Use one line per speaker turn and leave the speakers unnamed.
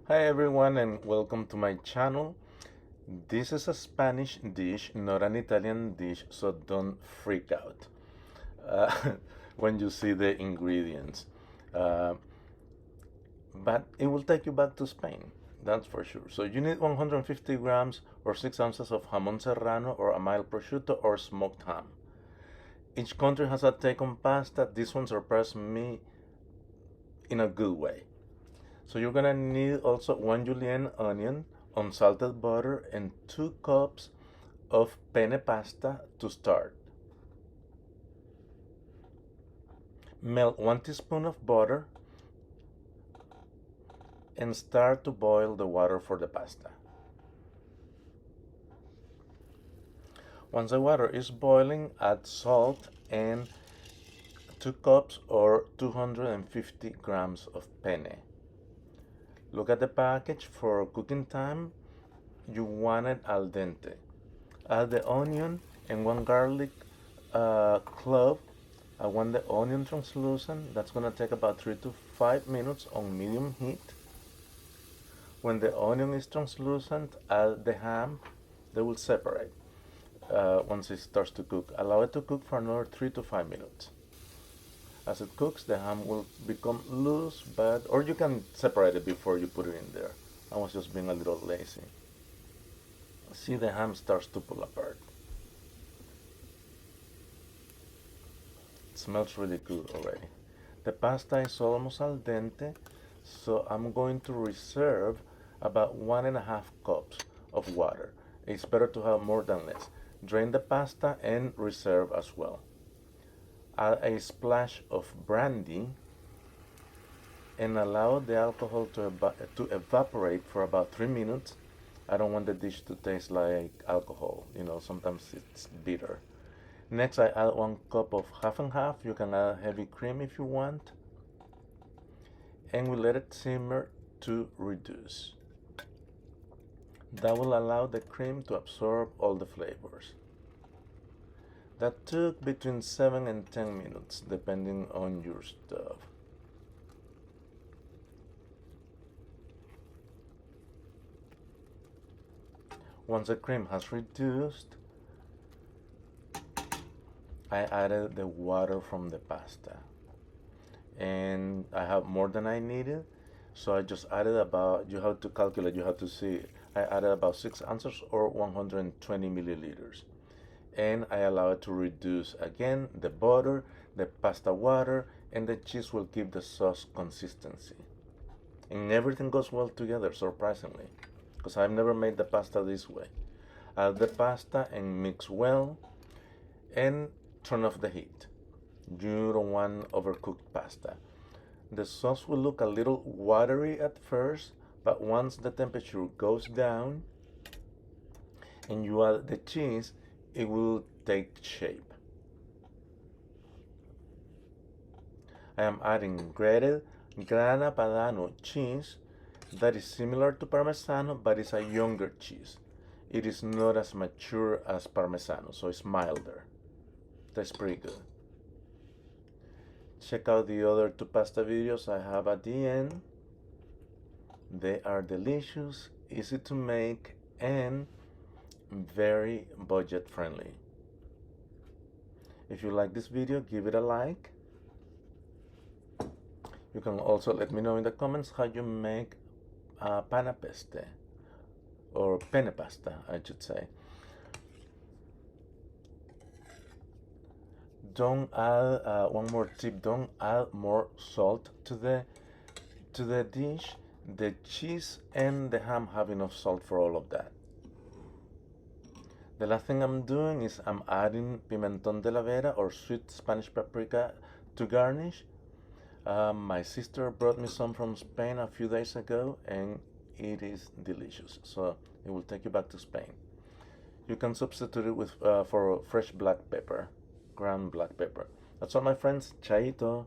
Hi everyone and welcome to my channel. This is a Spanish dish, not an Italian dish, so don't freak out when you see the ingredients. Uh, but it will take you back to Spain, that's for sure. So you need 150 grams or 6 ounces of jamón serrano or a mild prosciutto or smoked ham. Each country has a take on pasta. This one surprised me in a good way. So you're gonna need also 1 julienne onion, unsalted butter, and 2 cups of penne pasta to start. Melt 1 teaspoon of butter and start to boil the water for the pasta. Once the water is boiling, add salt and 2 cups or 250 grams of penne. Look at the package. For cooking time, you want it al dente. Add the onion and 1 garlic clove. I want the onion translucent. That's gonna take about 3 to 5 minutes on medium heat. When the onion is translucent, add the ham. They will separate once it starts to cook. Allow it to cook for another 3 to 5 minutes. As it cooks, the ham will become loose, or you can separate it before you put it in there. I was just being a little lazy. See, the ham starts to pull apart. It smells really good already. The pasta is almost al dente, so I'm going to reserve about 1.5 cups of water. It's better to have more than less. Drain the pasta and reserve as well. Add a splash of brandy and allow the alcohol to evaporate for about 3 minutes. I don't want the dish to taste like alcohol. Sometimes it's bitter. Next, I add 1 cup of half and half. You can add heavy cream if you want. And we let it simmer to reduce. That will allow the cream to absorb all the flavors. That took between 7 and 10 minutes, depending on your stove. Once the cream has reduced, I added the water from the pasta. And I have more than I needed, so I just added about, you have to calculate, you have to see, I added about 6 ounces or 120 milliliters. And I allow it to reduce again. The butter, the pasta water, and the cheese will give the sauce consistency. And everything goes well together, surprisingly, because I've never made the pasta this way. Add the pasta and mix well, and turn off the heat. You don't want overcooked pasta. The sauce will look a little watery at first, but once the temperature goes down and you add the cheese, it will take shape. I am adding grated Grana Padano cheese that is similar to Parmesano, but it's a younger cheese. It is not as mature as Parmesano, so it's milder. That's pretty good. Check out the other 2 pasta videos I have at the end. They are delicious, easy to make, and very budget friendly. If you like this video, give it a like. You can also let me know in the comments how you make panna peste, or penne pasta, I should say. Don't add, one more tip, don't add more salt to the dish. The cheese and the ham have enough salt for all of that. The last thing I'm doing is I'm adding pimentón de la vera, or sweet Spanish paprika, to garnish. My sister brought me some from Spain a few days ago, and it is delicious. So it will take you back to Spain. You can substitute it with for fresh black pepper, ground black pepper. That's all, my friends. Chaito.